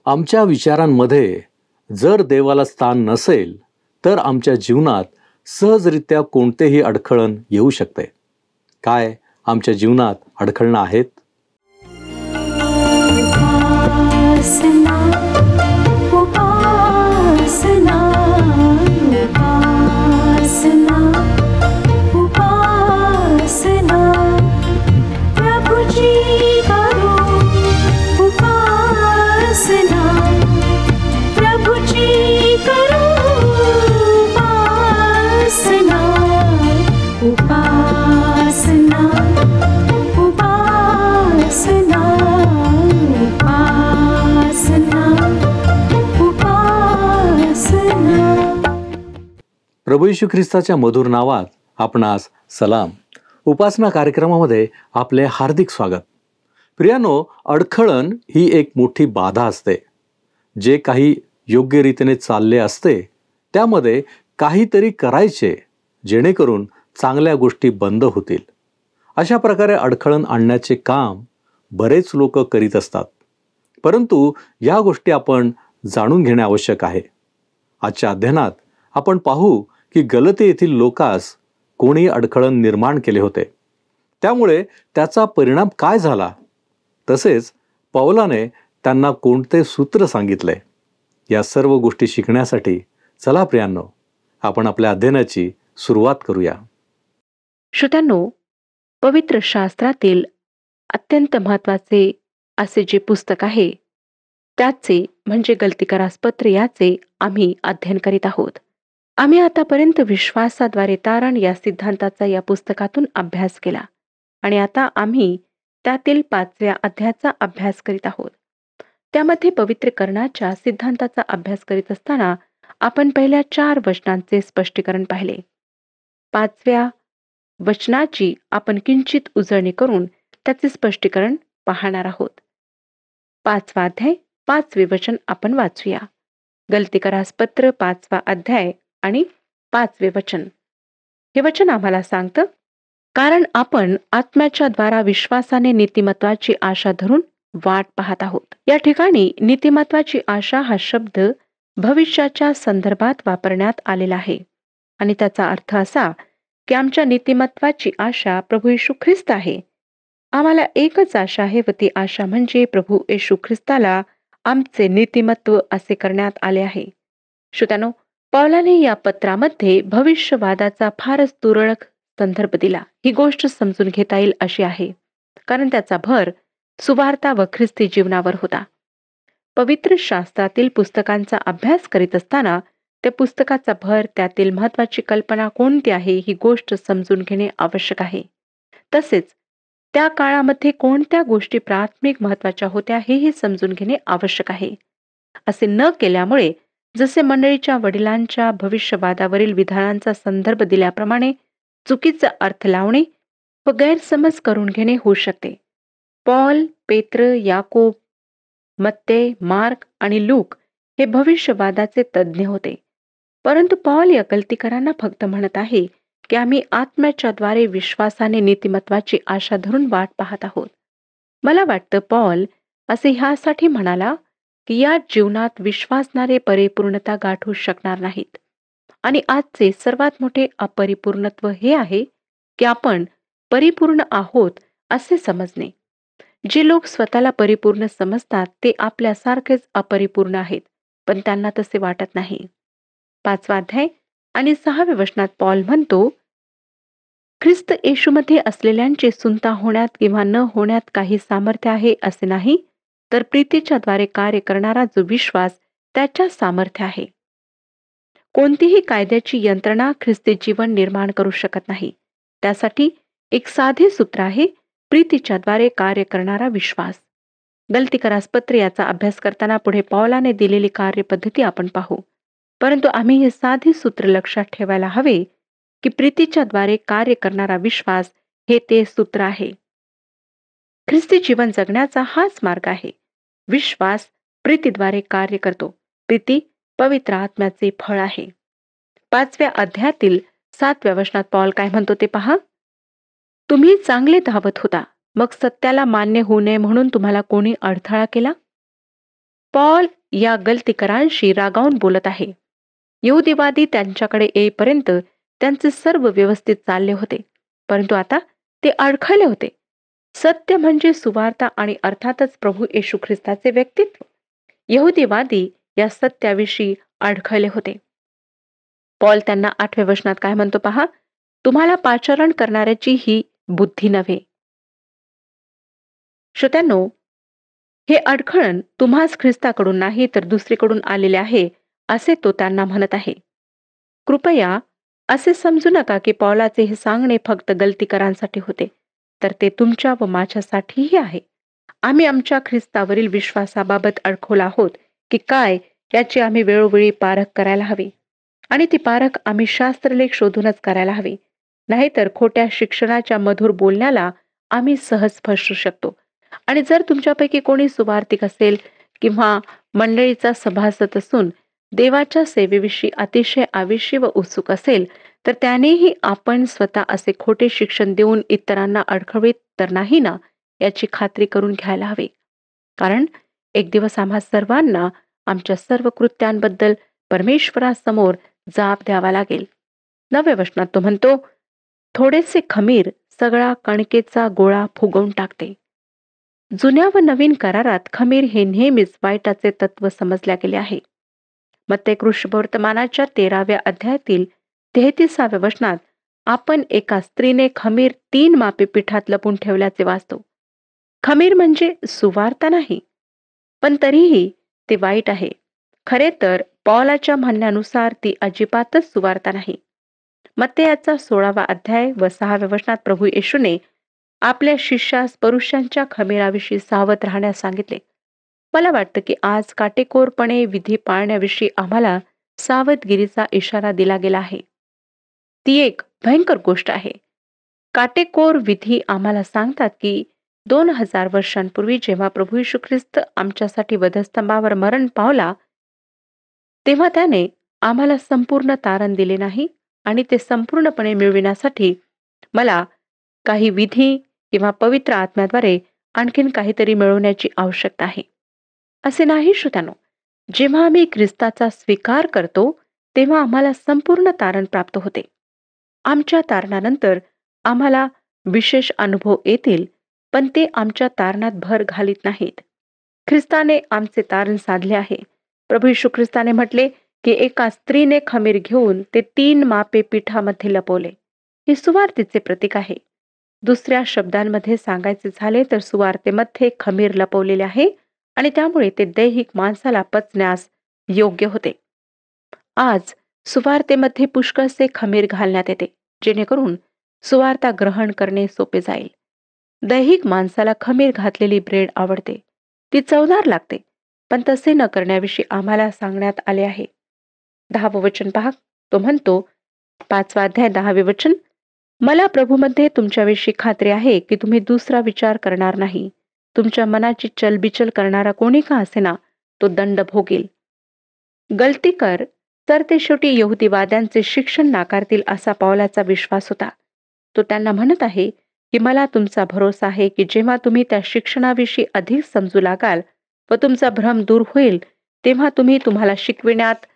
आमच्या विचारांमध्ये जर देवाला स्थान नसेल, तर आमच्या जीवनात सहजरित्या कोणतेही अडखळण येऊ शकते. काय आमच्या जीवनात अडखळणं आहेत? उपासना उपासना उपासना उपासना प्रभुजी करो उपासना प्रभुजी करो उपासना उपासना उपासना उपासना. प्रभू येशू ख्रिस्ताच्या मधुर नावात आपणास सलाम. उपासना कार्यक्रमामध्ये आपले हार्दिक स्वागत. प्रियानो, अडखळण ही एक मोठी बाधा असते. जे काही योग्य रीतीने चालले असते त्यामध्ये काहीतरी करायचे, जेणेकरून चांगल्या गोष्टी बंद होतील. अशा प्रकारे अडखळण आणण्याचे काम बरेच लोक करीत असतात. परंतु या गोष्टी आपण जाणून घेणे आवश्यक आहे. आजच्या अध्ययनात आपण पाहू की गलती येथील लोकास कोणी अडखळण निर्माण केले होते, त्यामुळे त्याचा परिणाम काय झाला, तसेच पौलाने त्यांना कोणते सूत्र सांगितले. या सर्व गोष्टी शिकण्यासाठी चला प्रियांनो, आपण आपल्या अध्ययनाची सुरुवात करूया. श्रोत्यांनो, पवित्र शास्त्रातील अत्यंत महत्वाचे असे जे पुस्तक आहे त्याचे म्हणजे गलतीकारास पत्र याचे आम्ही अध्ययन करीत आहोत. आम्ही आतापर्यंत विश्वासाद्वारे तारण या सिद्धांताचा या पुस्तकातून अभ्यास केला आणि आता आम्ही त्यातील 5व्या अध्यायाचा अभ्यास करीत आहोत. त्यामध्ये पवित्रीकरणाच्या सिद्धांताचा अभ्यास करीत असताना आपण पहिल्या 4 वचनांचे स्पष्टीकरण पाहिले. 5व्या वचनाची आपण किंचित उजळणी करून त्याचे स्पष्टीकरण पाहणार आहोत. 5वा अध्याय 5वे वचन आपण वाचूया. गलतीकारास पत्र 5वा अध्याय आणि 5वे वचन. हे वचन आम्हाला सांगतं, कारण आपण आत्म्याच्या द्वारा विश्वासाने नीतिमत्वाची आशा धरून वाट पाहत आहोत. या ठिकाणी नीतिमत्वाची आशा हा शब्द भविष्याच्या संदर्भात वापरण्यात आलेला आहे आणि त्याचा अर्थ असा की आमच्या नीतिमत्वाची आशा प्रभू येशू ख्रिस्त आहे. आम्हाला एकच आशा आहे व ती आशा म्हणजे प्रभू येशू ख्रिस्ताला आमचे नीतिमत्व असे करण्यात आले आहे. श्रोत्यानो, पौलाने या पत्रामध्ये भविष्यवादाचा फारच तुरळक संदर्भ दिला. ही गोष्ट समजून घेता येईल अशी आहे, कारण त्याचा भर सुवार्ता व ख्रिस्ती जीवनावर होता. पवित्र शास्त्रातील पुस्तकांचा अभ्यास करीत असताना त्या पुस्तकाचा भर, त्यातील महत्वाची कल्पना कोणती आहे ही गोष्ट समजून घेणे आवश्यक आहे. तसेच त्या काळामध्ये कोणत्या गोष्टी प्राथमिक महत्वाच्या होत्या हेही समजून घेणे आवश्यक आहे. असे न केल्यामुळे जसे मंडळीच्या वडिलांच्या भविष्यवादावरील विधानांचा संदर्भ दिल्याप्रमाणे चुकीचा अर्थ लावणे व गैरसमज करून घेणे होऊ शकते. पॉल, पेत्र, याकोब, मत्ते, मार्क आणि लूक हे भविष्यवादाचे तज्ज्ञ होते. परंतु पॉल या गलतीकारांना फक्त म्हणत आहे की आम्ही आत्म्याच्या द्वारे विश्वासाने नीतिमत्वाची आशा धरून वाट पाहत आहोत. मला वाटतं पॉल असे ह्यासाठी म्हणाला की या जीवनात विश्वासणारे परिपूर्णता गाठू शकणार नाहीत. आणि आजचे सर्वात मोठे अपरिपूर्णत्व हे आहे की आपण परिपूर्ण आहोत असे समजणे. जे लोक स्वतःला परिपूर्ण समजतात ते आपल्यासारखेच अपरिपूर्ण आहेत, पण त्यांना तसे वाटत नाही. 5वा अध्याय आणि 6व्या वचनात पॉल म्हणतो, ख्रिस्त येशूमध्ये असलेल्यांचे सुनता होण्यात किंवा न होण्यात काही सामर्थ्य आहे असे नाही, तर प्रीतीच्या द्वारे कार्य करणारा जो विश्वास त्याच्या सामर्थ्य आहे. कोणतीही कायद्याची यंत्रणा ख्रिस्ती जीवन निर्माण करू शकत नाही. त्यासाठी एक साधे सूत्र आहे, प्रीतीच्या द्वारे कार्य करणारा विश्वास. गलतीकारास पत्र याचा अभ्यास करताना पुढे पौलाने दिलेली कार्यपद्धती आपण पाहू. परंतु आम्ही हे साधे सूत्र लक्षात ठेवायला हवे की प्रीतीच्या द्वारे कार्य करणारा विश्वास हे ते सूत्र आहे. ख्रिस्ती जीवन जगण्याचा हाच मार्ग आहे. विश्वास प्रीतीद्वारे कार्य करतो. प्रीती पवित्र आत्म्याचे फळ आहे. 5व्या अध्यायातील 7व्या वचनात पॉल काय म्हणतो ते पहा. तुम्ही चांगले धावत होता, मग सत्याला मान्य होऊ नये म्हणून तुम्हाला कोणी अडथळा केला? पॉल या गलतीकरांशी रागावून बोलत आहे. यहुदीवादी त्यांच्याकडे येईपर्यंत त्यांचे सर्व व्यवस्थित चालले होते, परंतु आता ते अडखळले होते. सत्य म्हणजे सुवार्ता आणि अर्थातच प्रभू येशू ख्रिस्ताचे व्यक्तित्व. यहुदीवादी या सत्याविषयी अडखळले होते. पॉल त्यांना 8व्या वचनात काय म्हणतो पहा, तुम्हाला पाचारण करणाऱ्याची ही बुद्धी नव्हे. श्रोत्यांनो, हे अडखळण तुम्हास ख्रिस्ताकडून नाही तर दुसरीकडून आलेले आहे, असे तो त्यांना म्हणत आहे. कृपया असे समजू नका की पौलाचे हे सांगणे फक्त गलतीकरांसाठी होते, तर ते तुमच्या व माझ्यासाठीही आहे. आम्ही आमच्या ख्रिस्तावरील विश्वासाबाबत अडखोला आहोत की काय याची आम्ही वेळोवेळी पारख करायला हवी. आणि ती पारख आम्ही शास्त्रलेख शोधूनच करायला हवी. नाहीतर खोट्या शिक्षणाच्या मधुर बोलण्याला आम्ही सहज फसू शकतो. आणि जर तुमच्यापैकी कोणी सुवार्तिक असेल किंवा मंडळीचा सभासद असून देवाच्या सेवेविषयी अतिशय आवेशी व उत्सुक असेल, तर त्यानेही आपण स्वतः असे खोटे शिक्षण देऊन इतरांना अडखळीत तर नाही ना, याची खात्री करून घ्यायला हवी. कारण एक दिवस आम्हा सर्वांना आमच्या सर्व कृत्यांबद्दल परमेश्वरासमोर जाब द्यावा लागेल. 9व्या वचनात तो म्हणतो, थोडेसे खमीर सगळा कणकेचा गोळा फुगवून टाकते. जुन्या व नवीन करारात खमीर हे नेहमीच वाईटाचे तत्व समजल्या गेले आहे. मत्ते कृष्णवर्तमानाच्या 13व्या अध्यायातील 33व्या वचनात आपण एका स्त्रीने खमीर 3 मापे पिठात लपून ठेवल्याचे वाचतो. खमीर म्हणजे सुवार्ता नाही, पण तरीही ते वाईट आहे. खरे तर पौलाच्या म्हणण्यानुसार ती अजिबातच सुवार्ता नाही. मत्तेयाचा 16वा अध्याय व 6व्या वचनात प्रभू येशूने आपल्या शिष्यास पुरुषांच्या खमीराविषयी सावध राहण्यास सांगितले. मला वाटतं की आज काटेकोरपणे विधी पाळण्याविषयी आम्हाला सावधगिरीचा इशारा दिला गेला आहे. ती एक भयंकर गोष्ट आहे. काटेकोर विधी आम्हाला सांगतात की 2000 वर्षांपूर्वी जेव्हा प्रभू येशू ख्रिस्त आमच्यासाठी वधस्तंभावर मरण पावला, तेव्हा त्याने आम्हाला संपूर्ण तारण दिले नाही आणि ते संपूर्णपणे मिळविण्यासाठी मला काही विधी किंवा पवित्र आत्म्याद्वारे आणखीन काहीतरी मिळवण्याची आवश्यकता आहे. असे नाही श्रोत्यानो. जेव्हा आम्ही ख्रिस्ताचा स्वीकार करतो, तेव्हा आम्हाला संपूर्ण तारण प्राप्त होते. आमच्या तारणानंतर आम्हाला विशेष अनुभव येतील, पण ते आमच्या तारणात भर घालीत नाहीत. ख्रिस्ताने आमचे तारण साधले आहे. प्रभू येशू ख्रिस्ताने म्हटले की एका स्त्रीने खमीर घेऊन ते 3 मापे पिठामध्ये लपवले. हे सुवार्तेचे प्रतीक आहे. दुसऱ्या शब्दांमध्ये सांगायचे झाले तर सुवार्तेमध्ये खमीर लपवलेले आहे आणि त्यामुळे ते दैहिक माणसाला पचण्यास योग्य होते. आज सुवार्तेमध्ये पुष्कळसे खमीर घालण्यात येते, जेणेकरून सुवार्ता ग्रहण करणे सोपे जाईल. दैहिक माणसाला खमीर घातलेली ब्रेड आवडते. ती चवदार लागते, पण तसे न करण्याविषयी आम्हाला सांगण्यात आले आहे. 10वं वचन पहा. तो म्हणतो, 5वा अध्याय 10वे वचन, मला प्रभूमध्ये तुमच्याविषयी खात्री आहे की तुम्ही दुसरा विचार करणार नाही. तुमच्या मनाची चलबिचल करणारा कोणी का असेना, तो दंड भोगेल. गलतीकर तर ते शेवटी यहुदीवाद्यांचे शिक्षण नाकारतील असा पौलाचा विश्वास होता. तो त्यांना म्हणत आहे की मला तुमचा भरोसा आहे की जेव्हा तुम्ही त्या शिक्षणाविषयी अधिक समजू लागाल व तुमचा भ्रम दूर होईल, तेव्हा तुम्ही तुम्हाला शिकविण्यात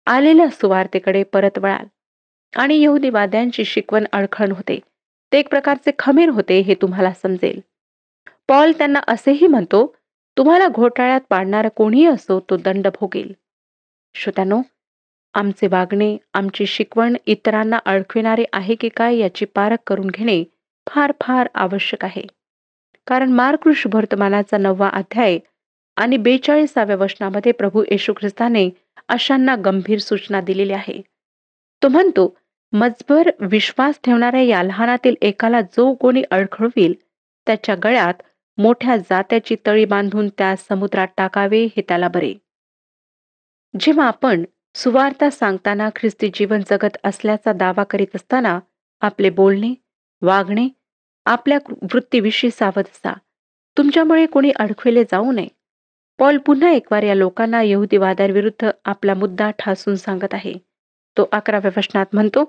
आलेल्या सुवार्तेकडे परत वळाल. आणि यहुदीवाद्यांची शिकवण अडखळण होते, ते एक प्रकारचे खमीर होते, हे तुम्हाला समजेल. पॉल त्यांना असेही म्हणतो, तुम्हाला घोटाळ्यात पाडणारा कोणीही असो, तो दंड भोगेल. श्रोत्यानो, आमचे वागणे, आमची शिकवण इतरांना अडखविणारे आहे की काय याची पारख करून घेणे फार फार आवश्यक आहे. कारण मार्क वर्तमानाचा 9वा अध्याय आणि 42व्या वचनामध्ये प्रभू येशू ख्रिस्ताने अशांना गंभीर सूचना दिलेली आहे. तो म्हणतो, मजबर विश्वास ठेवणाऱ्या या लहानातील एकाला जो कोणी अडखळवील, त्याच्या गळ्यात मोठ्या जात्याची तळी बांधून त्या समुद्रात टाकावे, हे त्याला बरे. जेव्हा आपण सुवार्ता सांगताना ख्रिस्ती जीवन जगत असल्याचा दावा करीत असताना आपले बोलणे, वागणे, आपल्या वृत्तीविषयी सावध असा. तुमच्यामुळे कोणी अडखळले जाऊ नये. पॉल पुन्हा एकवार या लोकांना यहुदीवादाविरुद्ध आपला मुद्दा ठासून सांगत आहे. तो 11व्या वचनात म्हणतो,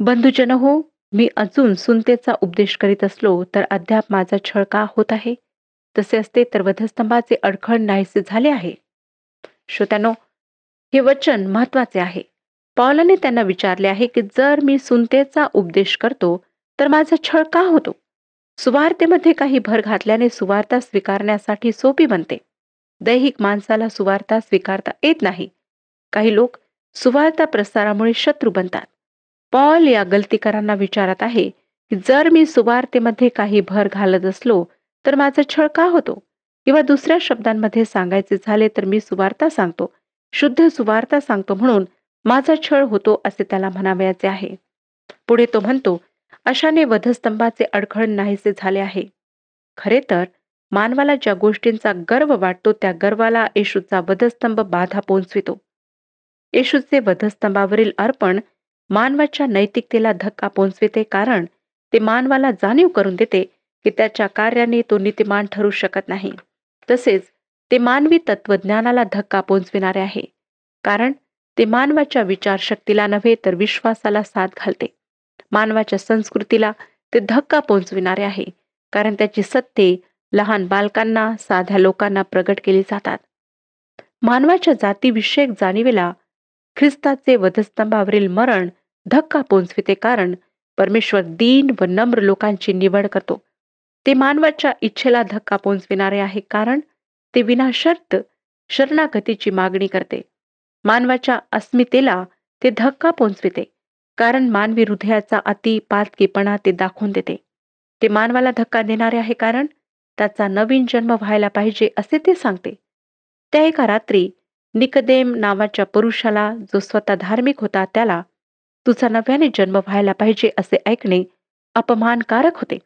बंधुजन हो, मी अजून सुनतेचा उपदेश करीत असलो तर अद्याप माझा छळ का होत आहे? तसे असते तर वधस्तंभाचे अडखळ नाहीसे झाले आहे. श्रोत्यांनो, हे वचन महत्वाचे आहे. पौलाने त्यांना विचारले आहे की जर मी सुन्नतेचा उपदेश करतो तर माझा छळ का होतो? सुवार्तेमध्ये काही भर घातल्याने सुवार्ता स्वीकारण्यासाठी सोपी बनते. दैहिक माणसाला सुवार्ता स्वीकारता येत नाही. काही लोक सुवार्ता प्रसारामुळे शत्रू बनतात. पौल या गलतीकारांना विचारत आहे की जर मी सुवार्तेमध्ये काही भर घालत असलो तर माझा छळ का होतो? किंवा दुसऱ्या शब्दांमध्ये सांगायचे झाले तर मी सुवार्ता सांगतो, शुद्ध सुवार्ता सांगतो म्हणून माझा छळ होतो असे त्याला म्हणावयाचे आहे. पुढे तो म्हणतो, अशाने वधस्तंभाचे अडखळण नाहीसे झाले आहे. खरे तर मानवाला ज्या गोष्टींचा गर्व वाटतो त्या गर्वाला येशूचा वधस्तंभ बाधा पोहोचवितो. येशूचे वधस्तंभावरील अर्पण मानवाच्या नैतिकतेला धक्का पोहोचविते, कारण ते मानवाला जाणीव करून देते की त्याच्या कार्याने तो नीतिमान ठरू शकत नाही. तसेच ते मानवी तत्वज्ञानाला धक्का पोहोचविणारे आहे, कारण ते मानवाच्या विचारशक्तीला नव्हे तर विश्वासाला साथ घालते. मानवाच्या संस्कृतीला ते धक्का पोहोचविणारे आहे, कारण त्याची सत्ये लहान बालकांना, साध्या लोकांना प्रगट केली जातात. मानवाच्या जातीविषयक जाणीवेला ख्रिस्ताचे वधस्तंभावरील मरण धक्का पोहोचविते, कारण परमेश्वर दीन व नम्र लोकांची निवड करतो. ते मानवाच्या इच्छेला धक्का पोहोचविणारे आहे, कारण ते विनाशर्त शरणागतीची मागणी करते. मानवाच्या अस्मितेला ते धक्का पोहोचविते, कारण मानवी हृदयाचा अति पातकीपणा ते दाखवून देते. ते मानवाला धक्का देणारे आहे, कारण त्याचा नवीन जन्म व्हायला पाहिजे असे ते सांगते. त्या एका रात्री निकदेम नावाच्या पुरुषाला, जो स्वतः धार्मिक होता, त्याला तुझा नव्याने जन्म व्हायला पाहिजे असे ऐकणे अपमानकारक होते.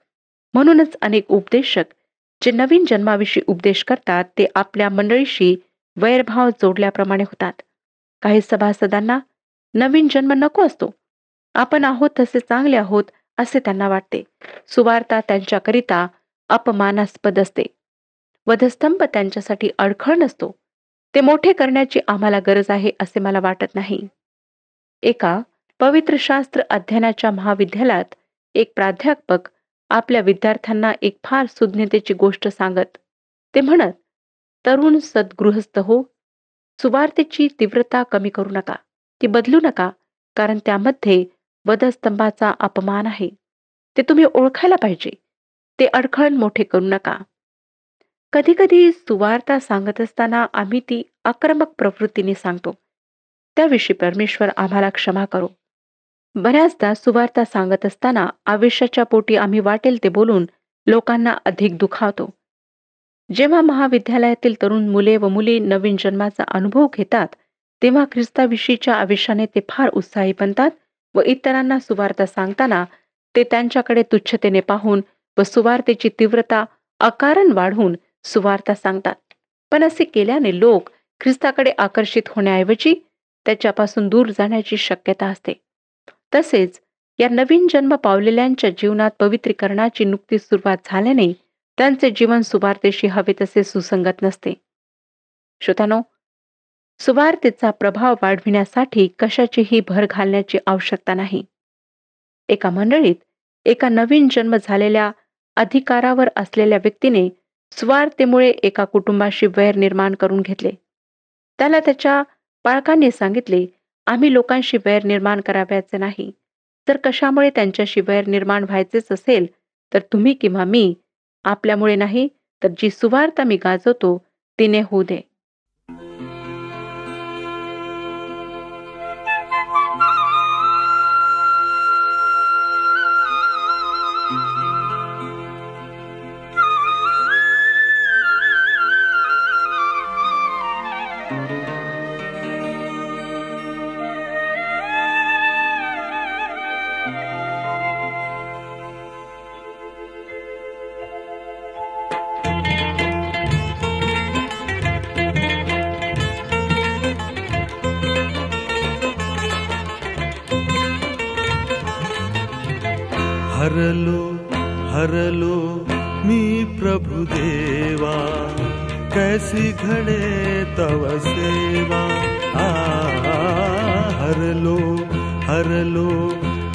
म्हणूनच अनेक उपदेशक जे नवीन जन्माविषयी उपदेश करतात ते आपल्या मंडळीशी वैरभाव जोडल्याप्रमाणे होतात. काही सभासदांना नवीन जन्म नको असतो. आपण आहोत तसे चांगले आहोत असे त्यांना वाटते. सुवार्ता त्यांच्याकरिता अपमानास्पद असते. वधस्तंभ त्यांच्यासाठी अडखळ नसतो. ते मोठे करण्याची आम्हाला गरज आहे असे मला वाटत नाही. एका पवित्र शास्त्र अध्ययनाच्या महाविद्यालयात एक प्राध्यापक आपल्या विद्यार्थ्यांना एक फार सुज्ञतेची गोष्ट सांगत. ते म्हणत, तरुण सद्गृहस्थ हो, सुवार्तेची तीव्रता कमी करू नका, ती बदलू नका, कारण त्यामध्ये वधस्तंभाचा अपमान आहे. ते तुम्ही ओळखायला पाहिजे. ते अडखळण मोठे करू नका. कधी कधी सुवार्ता सांगत असताना आम्ही ती आक्रमक प्रवृत्तीने सांगतो. त्याविषयी परमेश्वर आम्हाला क्षमा करो. बऱ्याचदा सुवार्ता सांगत असताना आवेशाच्या पोटी आम्ही वाटेल ते बोलून लोकांना अधिक दुखावतो. जेव्हा महाविद्यालयातील तरुण मुले व मुली नवीन जन्माचा अनुभव घेतात तेव्हा ख्रिस्ताविषयीच्या आवेशाने ते फार उत्साही बनतात व इतरांना सुवार्ता सांगताना ते त्यांच्याकडे तुच्छतेने पाहून व सुवार्तेची तीव्रता अकारण वाढवून सुवार्ता सांगतात. पण असे केल्याने लोक ख्रिस्ताकडे आकर्षित होण्याऐवजी त्याच्यापासून दूर जाण्याची शक्यता असते. तसेच या नवीन जन्म पावलेल्यांच्या जीवनात पवित्रीकरणाची नुकतीच सुरुवात झाल्याने त्यांचे जीवन सुवार्तेशी हवे तसे सुसंगत नसते. श्रोत्यानो, सुवार्तेचा प्रभाव वाढविण्यासाठी कशाचीही भर घालण्याची आवश्यकता नाही. एका मंडळीत एका नवीन जन्म झालेल्या अधिकारावर असलेल्या व्यक्तीने सुवार्तेमुळे एका कुटुंबाशी वैर निर्माण करून घेतले. त्याला त्याच्या पालकांनी सांगितले, आम्ही लोकांशी वैर निर्माण करावयाचे नाही. जर कशामुळे त्यांच्याशी वैर निर्माण व्हायचेच असेल तर तुम्ही किंवा मी, आपल्यामुळे नाही तर जी सुवार्ता मी गाजवतो तिने होऊ दे. हरलो हरलो मी प्रभु देवा, कैसी घडे तव सेवा. हरलो हरलो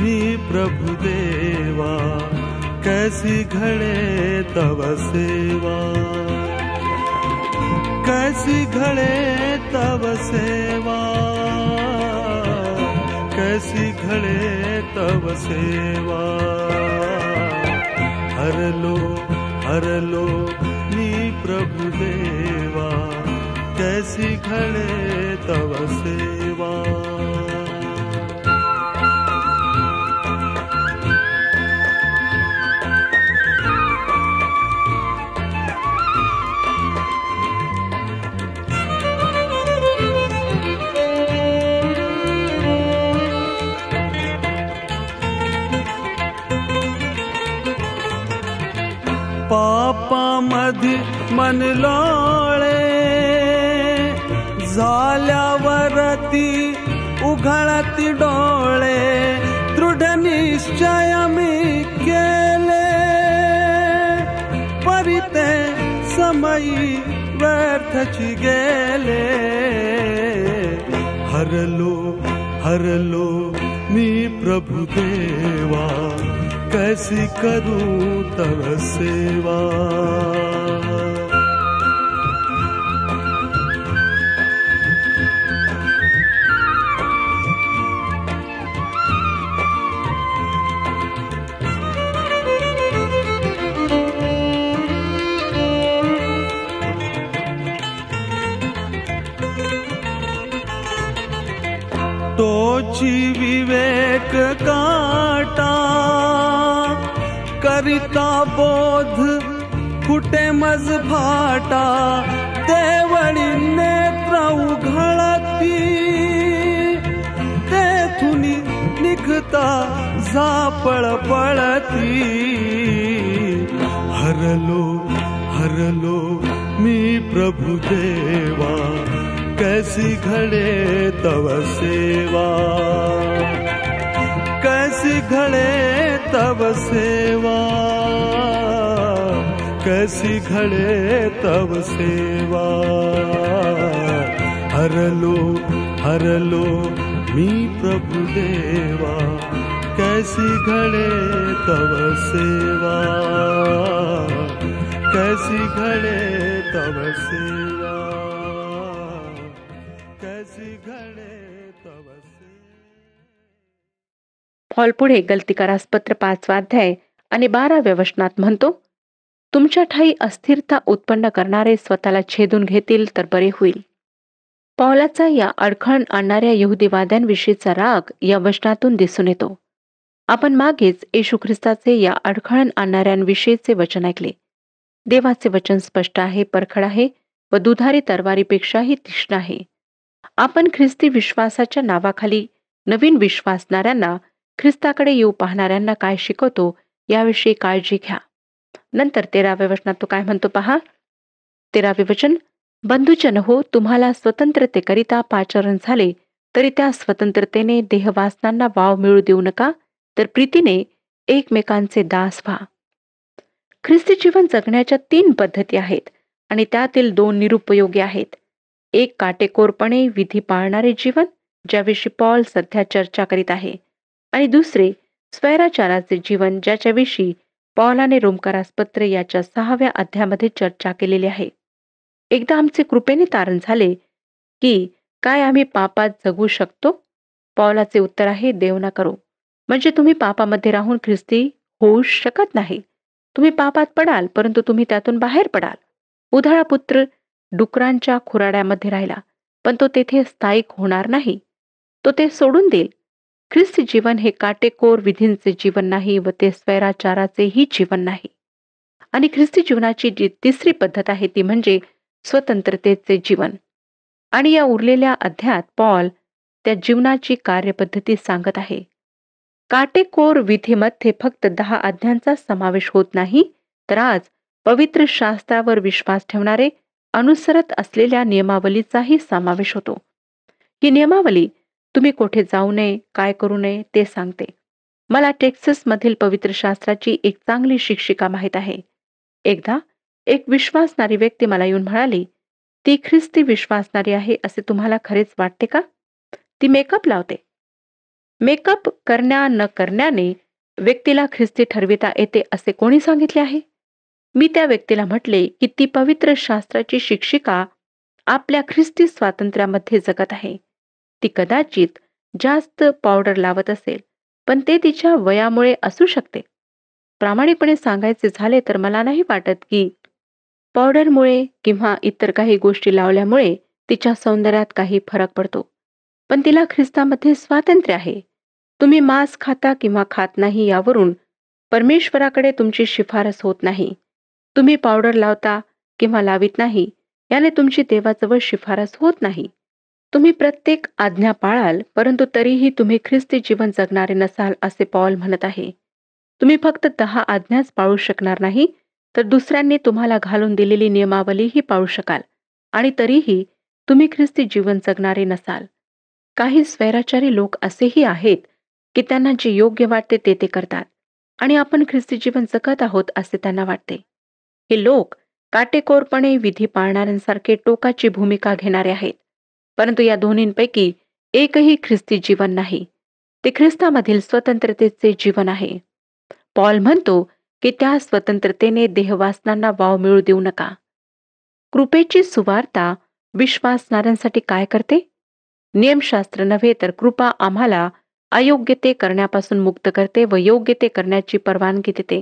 मी प्रभु देवा, कैसी घडे तव सेवा. कैसी घड़े तव सेवा, कैसी घड़े तव सेवा। हर लो मी प्रभु देवा, कैसी घड़े तव सेवा। पापामध्ये मन लोळे, झाल्यावरती उघडती डोळे। दृढ निश्चय मी केले, परिते समयी व्यर्थची गेले। हरलो मी प्रभु देवा, कैसी करूं तव सेवा। तोची विवेक काटा, करिता बोध कुटे मज फाटा। देवळी नेत्र उघडती, तेथुनी निघता झापळ पळती। हरलो मी प्रभु देवा, कैसी घड़े तव सेवा, कैसी घड़े तव सेवा, कैसी घड़े तव सेवा। हरलो मी प्रभु देवा, कैसी घड़े तव सेवा, कैसी घड़े तव सेवा, कैसी घड़े तव सेवा। पॉल पुढे गलतीकारास पत्र 5 अध्याय आणि 12 वचनात म्हणतो, तुमच्या ठाई अस्थिरता उत्पन्न करणारे स्वतःला छेदून घेतील तर बरे होईल। पौलाचा या अडखळण आणणाऱ्या यहुदीवाद्यांविषयीचा राग या वचनातून दिसून येतो। आपण मागेच येशू ख्रिस्ताचे या अडखळण आणणाऱ्यांविषयीचे वचन ऐकले। देवाचे वचन स्पष्ट आहे, परखड आहे व दुधारी तलवारीपेक्षाही तीक्ष्ण आहे। आपण ख्रिस्ती विश्वासाच्या नावाखाली नवीन विश्वासणाऱ्यांना, ख्रिस्ताकडे येऊ पाहणाऱ्यांना काय शिकवतो याविषयी काळजी घ्या। नंतर 13व्या वचनात तो काय म्हणतो पहा। 13वे वचन, बंधुजन हो, तुम्हाला स्वतंत्रतेकरिता पाचारण झाले तरी त्या स्वतंत्रतेने देहवासनांना वाव मिळू देऊ नका, तर प्रीतीने एकमेकांचे दास व्हा। ख्रिस्ती जीवन जगण्याच्या 3 पद्धती आहेत आणि त्यातील 2 निरुपयोगी आहेत। एक काटेकोरपणे विधी पाळणारे जीवन, ज्याविषयी पॉल सध्या चर्चा करीत आहे, आणि दुसरे स्वैराचाराचे जीवन, ज्याच्याविषयी पौलाने रोमकारास पत्र याच्या 6व्या अध्यायामध्ये चर्चा केलेली आहे। एकदा आमचे कृपेने तारण झाले की काय आम्ही पापात जगू शकतो? पौलाचे उत्तर आहे, देव ना करो। म्हणजे तुम्ही पापामध्ये राहून ख्रिस्ती होऊ शकत नाही। तुम्ही पापात पडाल, परंतु तुम्ही त्यातून बाहेर पडाल। उधाळा पुत्र डुकरांच्या खुराड्यामध्ये राहिला, पण तो तेथे स्थायिक होणार नाही, तो ते सोडून देईल। ख्रिस्ती जीवन हे काटेकोर विधींचे जीवन नाही व ते स्वैराचाराचेही जीवन नाही। आणि ख्रिस्ती जीवनाची जी तिसरी पद्धत आहे ती म्हणजे स्वतंत्रतेचे जीवन। आणि या उरलेल्या अध्यायात पॉल त्या जीवनाची कार्यपद्धती सांगत आहे। काटेकोर विधीमध्ये फक्त 10 अध्यायांचा समावेश होत नाही, तर आज पवित्र शास्त्रावर विश्वास ठेवणारे अनुसरत असलेल्या नियमावलीचाही समावेश होतो। ही नियमावली तुम्ही कोठे जाऊ नये, काय करू नये ते सांगते। मला टेक्सास मधील पवित्र शास्त्राची एक चांगली शिक्षिका माहीत आहे। एकदा एक विश्वासणारी व्यक्ती मला येऊन म्हणाली, ती ख्रिस्ती विश्वासणारी आहे असे तुम्हाला खरेच वाटते का? ती मेकअप लावते। मेकअप करण्या न करण्याने व्यक्तीला ख्रिस्ती ठरविता येते असे कोणी सांगितले आहे? मी त्या व्यक्तीला म्हटले की ती पवित्र शास्त्राची शिक्षिका आपल्या ख्रिस्ती स्वातंत्र्यामध्ये जगत आहे. ती कदाचित जास्त पावडर लावत असेल, पण ते तिच्या वयामुळे असू शकते. प्रामाणिकपणे सांगायचे झाले तर मला नाही वाटत की पावडरमुळे किंवा इतर काही गोष्टी लावल्यामुळे तिच्या सौंदर्यात काही फरक पडतो. पण तिला ख्रिस्तामध्ये स्वातंत्र्य आहे. तुम्ही मांस खाता किंवा खात नाही यावरून परमेश्वराकडे तुमची शिफारस होत नाही. तुम्ही पावडर लावता किंवा लावित नाही याने तुमची देवाजवळ शिफारस होत नाही. तुम्ही प्रत्येक आज्ञा पाळाल, परंतु तरीही तुम्ही ख्रिस्ती जीवन जगणारे नसाल असे पॉल म्हणत आहे. तुम्ही फक्त 10 आज्ञाच पाळू शकणार नाही, तर दुसऱ्यांनी तुम्हाला घालून दिलेली नियमावलीही पाळू शकाल आणि तरीही तुम्ही ख्रिस्ती जीवन जगणारे नसाल. काही स्वैराचारी लोक असेही आहेत की त्यांना जे योग्य वाटते ते करतात आणि आपण ख्रिस्ती जीवन जगत आहोत असे त्यांना वाटते. हे लोक काटेकोरपणे विधी पाळणाऱ्यांसारखे टोकाची भूमिका घेणारे आहेत, परंतु या दोन्हींपैकी एकही ख्रिस्ती जीवन नाही. ते ख्रिस्तामधील स्वतंत्रतेचे जीवन आहे. पॉल म्हणतो की त्या स्वतंत्रतेने देहवासनांना वाव मिळू देऊ नका. कृपेची सुवार्ता विश्वासणाऱ्यांसाठी काय करते? नियमशास्त्र नव्हे तर कृपा आम्हाला अयोग्य ते करण्यापासून मुक्त करते व योग्य ते करण्याची परवानगी देते.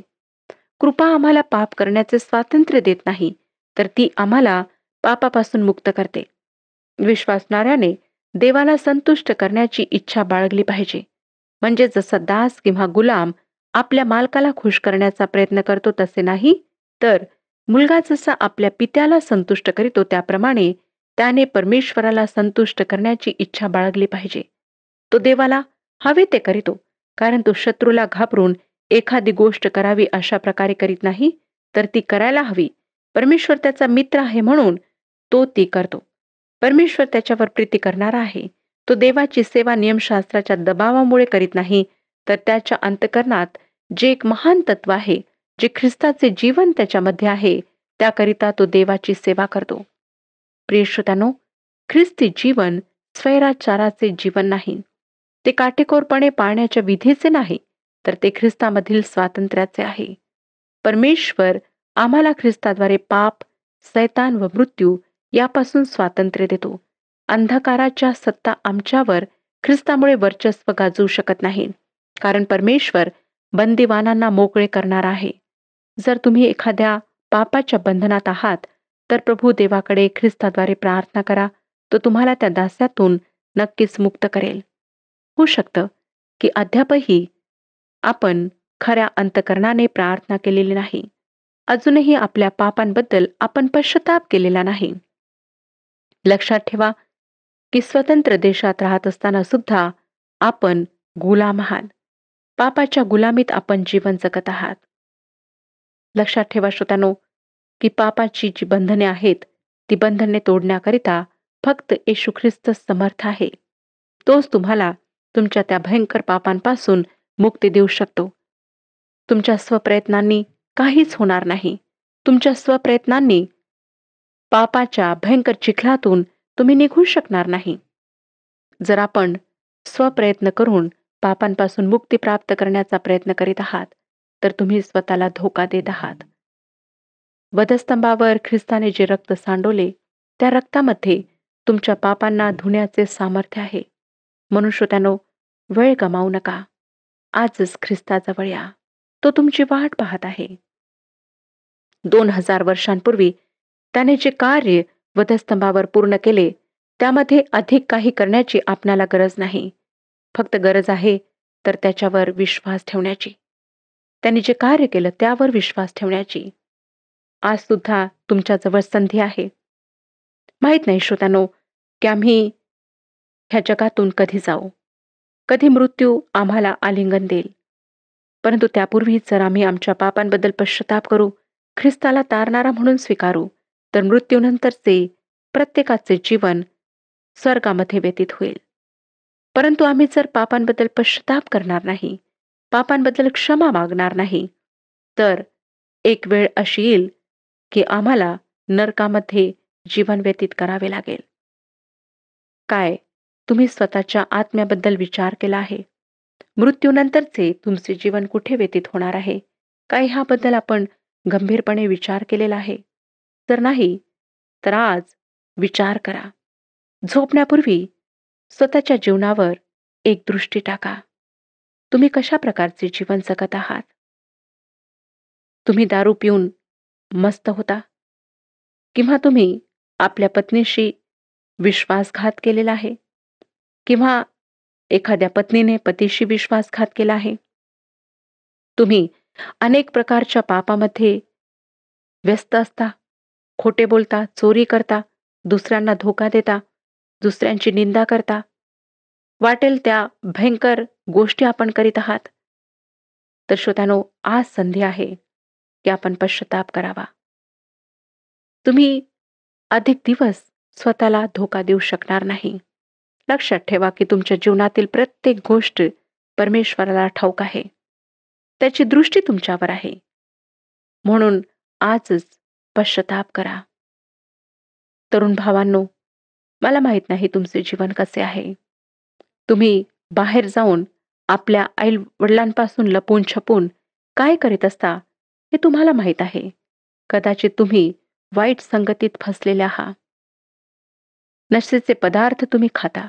कृपा आम्हाला पाप करण्याचे स्वातंत्र्य देत नाही, तर ती आम्हाला पापापासून मुक्त करते. विश्वासणाऱ्याने देवाला संतुष्ट करण्याची इच्छा बाळगली पाहिजे. म्हणजे जसा दास किंवा गुलाम आपल्या मालकाला खुश करण्याचा प्रयत्न करतो तसे नाही, तर मुलगा जसा आपल्या पित्याला संतुष्ट करीतो त्याप्रमाणे त्याने परमेश्वराला संतुष्ट करण्याची इच्छा बाळगली पाहिजे. तो देवाला हवे ते करीतो, कारण तो शत्रूला घाबरून एखादी गोष्ट करावी अशा प्रकारे करीत नाही, तर ती करायला हवी. परमेश्वर त्याचा मित्र आहे म्हणून तो ती करतो. परमेश्वर त्याच्यावर प्रीती करणारा आहे. तो देवाची सेवा नियमशास्त्राच्या दबावामुळे करीत नाही, तर त्याच्या अंतःकरणात जे एक महान तत्व आहे, जे ख्रिस्ताचे जीवन त्याच्यामध्ये आहे, त्याकरिता तो देवाची सेवा करतो. प्रिय श्रोत्यानो, ख्रिस्ती जीवन स्वैराचाराचे जीवन नाही. ते काटेकोरपणे पाळण्याच्या विधीचे नाही, तर ते ख्रिस्तामधील स्वातंत्र्याचे आहे. परमेश्वर आम्हाला ख्रिस्ताद्वारे पाप, सैतान व मृत्यू यापासून स्वातंत्र्य देतो. अंधकाराच्या सत्ता आमच्यावर ख्रिस्तामुळे वर्चस्व गाजवू शकत नाही, कारण परमेश्वर बंदिवानांना मोकळे करणार आहे. जर तुम्ही एखाद्या पापाच्या बंधनात आहात, तर प्रभू देवाकडे ख्रिस्ताद्वारे प्रार्थना करा. तो तुम्हाला त्या दास्यातून नक्कीच मुक्त करेल. होऊ शकतं की अद्यापही आपण खऱ्या अंतःकरणाने प्रार्थना केलेली नाही. अजूनही आपल्या पापांबद्दल आपण पश्चाताप केलेला नाही. लक्षात ठेवा की स्वतंत्र देशात राहत असताना सुद्धा आपण गुलाम आहात. पापाच्या गुलामीत आपण जीवन जगत आहात. लक्षात ठेवा श्रोत्यानो की पापाची जी बंधने आहेत, ती बंधने तोडण्याकरिता फक्त येशू ख्रिस्त समर्थ आहे. तोच तुम्हाला तुमच्या त्या भयंकर पापांपासून मुक्ती देऊ शकतो. तुमच्या स्वप्रयत्नांनी काहीच होणार नाही. तुमच्या स्वप्रयत्नांनी पापाच्या भयंकर चिखलातून तुम्ही निघू शकणार नाही. जर आपण स्वप्रयत्न करून पापांपासून मुक्ती प्राप्त करण्याचा प्रयत्न करीत आहात, तर तुम्ही स्वतःला धोका देत आहात. वधस्तंभावर ख्रिस्ताने जे रक्त सांडवले, त्या रक्तामध्ये तुमच्या पापांना धुण्याचे सामर्थ्य आहे. म्हणून श्रोत्यानो, वेळ गमावू नका. आजच ख्रिस्ताजवळ या. तो तुमची वाट पाहत आहे. 2000 वर्षांपूर्वी त्याने जे कार्य वधस्तंभावर पूर्ण केले, त्यामध्ये अधिक काही करण्याची आपणाला गरज नाही. फक्त गरज आहे तर त्याच्यावर विश्वास ठेवण्याची. त्यांनी जे कार्य केलं त्यावर विश्वास ठेवण्याची. आज सुद्धा तुमच्याजवळ संधी आहे. माहित नाही श्रोत्यानो की आम्ही ह्या जगातून कधी जाऊ, कधी मृत्यू आम्हाला आलिंगन देईल. परंतु त्यापूर्वी जर आम्ही आमच्या पापांबद्दल पश्चाताप करू, ख्रिस्ताला तारणारा म्हणून स्वीकारू, तर मृत्यूनंतरचे प्रत्येकाचे जीवन स्वर्गामध्ये व्यतीत होईल. परंतु आम्ही जर पापांबद्दल पश्चाताप करणार नाही, पापांबद्दल क्षमा मागणार नाही, तर एक वेळ अशी येईल की आम्हाला नरकामध्ये जीवन व्यतीत करावे लागेल. काय तुम्ही स्वतःच्या आत्म्याबद्दल विचार केला आहे? मृत्यूनंतरचे तुमचे जीवन कुठे व्यतीत होणार आहे? काय ह्याबद्दल आपण गंभीरपणे विचार केलेला आहे? जर नाही, तर आज विचार करा. झोपण्यापूर्वी स्वतःच्या जीवनावर एक दृष्टी टाका. तुम्ही कशा प्रकारचे जीवन जगत आहात? तुम्ही दारू पिऊन मस्त होता, किंवा तुम्ही आपल्या पत्नीशी विश्वासघात केलेला आहे, किंवा एखाद्या पत्नीने पतीशी विश्वासघात केला आहे? तुम्ही अनेक प्रकारच्या पापामध्ये व्यस्त असता, खोटे बोलता, चोरी करता, दुसऱ्यांना धोका देता, दुसऱ्यांची निंदा करता, वाटेल त्या भयंकर गोष्टी आपण करीत आहात. तर श्रोत्यानो, आज संधी आहे की आपण पश्चाताप करावा. तुम्ही अधिक दिवस स्वतःला धोका देऊ शकणार नाही. लक्षात ठेवा की तुमच्या जीवनातील प्रत्येक गोष्ट परमेश्वराला ठाऊक आहे. त्याची दृष्टी तुमच्यावर आहे. म्हणून आजच पश्चाताप करा. तरुण भावांनो, मला माहित नाही तुमचे जीवन कसे आहे. तुम्ही बाहेर जाऊन आपल्या आई वडिलांपासून लपून छपून काय करीत असता हे तुम्हाला माहीत आहे. कदाचित तुम्ही वाईट संगतीत फसलेले आहात. नशेचे पदार्थ तुम्ही खाता.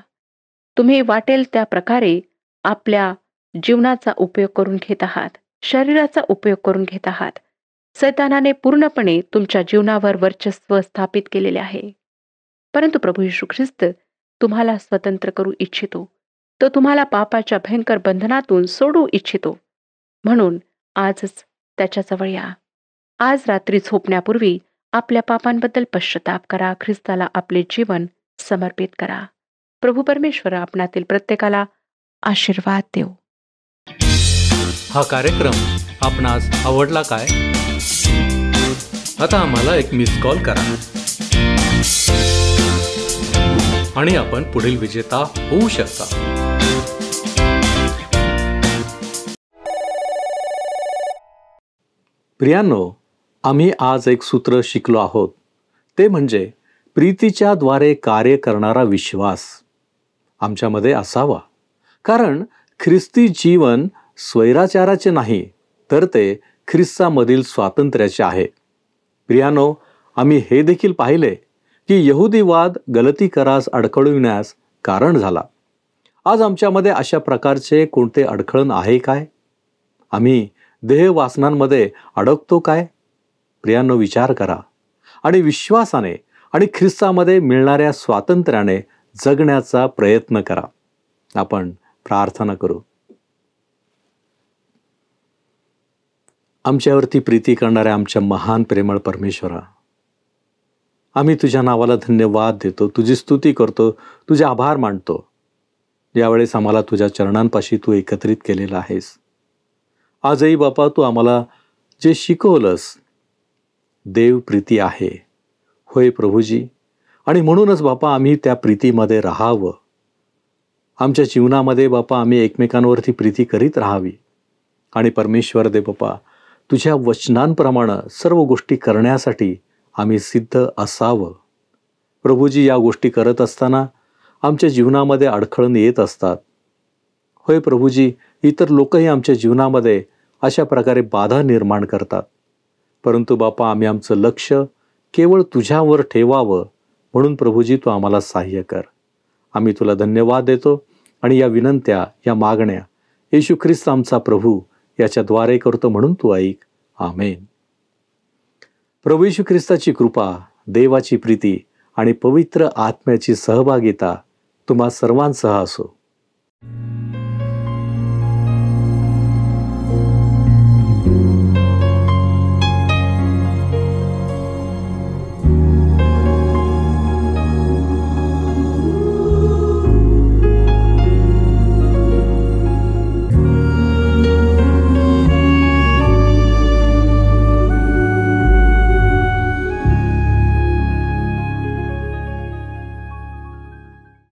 तुम्ही वाटेल त्या प्रकारे आपल्या जीवनाचा उपयोग करून घेत आहात, शरीराचा उपयोग करून घेत आहात. सैतानाने पूर्णपणे तुमच्या जीवनावर वर्चस्व स्थापित केलेले आहे. परंतु प्रभू येशू ख्रिस्त तुम्हाला स्वतंत्र करू इच्छितो. तो तुम्हाला पापाच्या भयंकर बंधनातून सोडू इच्छितो. म्हणून आजच त्याच्याजवळ या. आज रात्री झोपण्यापूर्वी आपल्या पापांबद्दल पश्चाताप करा. ख्रिस्ताला आपले जीवन समर्पित करा. प्रभू परमेश्वर आपणातील प्रत्येकाला आशीर्वाद देव. हा कार्यक्रम आपणास आवडला काय? आता आम्हाला एक मिस कॉल करा आणि आपण पुढील विजेता होऊ शकता. प्रियांनो, आम्ही आज एक सूत्र शिकलो आहोत. ते म्हणजे प्रीतीच्या द्वारे कार्य करणारा विश्वास आमच्यामध्ये असावा. कारण ख्रिस्ती जीवन स्वैराचाराचे नाही, तर ते ख्रिस्तामधील स्वातंत्र्याचे आहे. प्रियानो, आम्ही हे देखील पाहिले की यहुदीवाद गलतीकरास अडखळविण्यास कारण झाला. आज आमच्यामध्ये अशा प्रकारचे कोणते अडखळण आहे काय? आम्ही देहवासनांमध्ये अडकतो काय? प्रियांनो, विचार करा आणि विश्वासाने आणि ख्रिस्तामध्ये मिळणाऱ्या स्वातंत्र्याने जगण्याचा प्रयत्न करा. आपण प्रार्थना करू. आमच्यावरती प्रीती करणाऱ्या आमच्या महान प्रेमळ परमेश्वरा, आम्ही तुझ्या नावाला धन्यवाद देतो, तुझी स्तुती करतो, तुझे आभार मानतो. यावेळेस आम्हाला तुझ्या चरणांपाशी तू एकत्रित केलेला आहेस. आजही बापा, तू आम्हाला जे शिकवलंस, देव प्रीती आहे. होय प्रभूजी, आणि म्हणूनच बापा आम्ही त्या प्रीतीमध्ये राहावं. आमच्या जीवनामध्ये बापा आम्ही एकमेकांवरती प्रीती करीत राहावी. आणि परमेश्वर दे बापा, तुझ्या वचनांप्रमाणे सर्व गोष्टी करण्यासाठी आम्ही सिद्ध असावं. प्रभूजी, या गोष्टी करत असताना आमच्या जीवनामध्ये अडखळण येत असतात. होय प्रभूजी, इतर लोकही आमच्या जीवनामध्ये अशा प्रकारे बाधा निर्माण करतात. परंतु बापा, आम्ही आमचं लक्ष केवळ तुझ्यावर ठेवावं. म्हणून प्रभूजी, तू आम्हाला सहाय्य कर. आम्ही तुला धन्यवाद देतो आणि या विनंत्या, या मागण्या येशू ख्रिस्त आमचा प्रभू याच्याद्वारे करतो, म्हणून तू ऐक. आमेन. प्रभू येशू ख्रिस्ताची कृपा, देवाची प्रीती आणि पवित्र आत्म्याची सहभागिता तुम्हा सर्वांसह असो.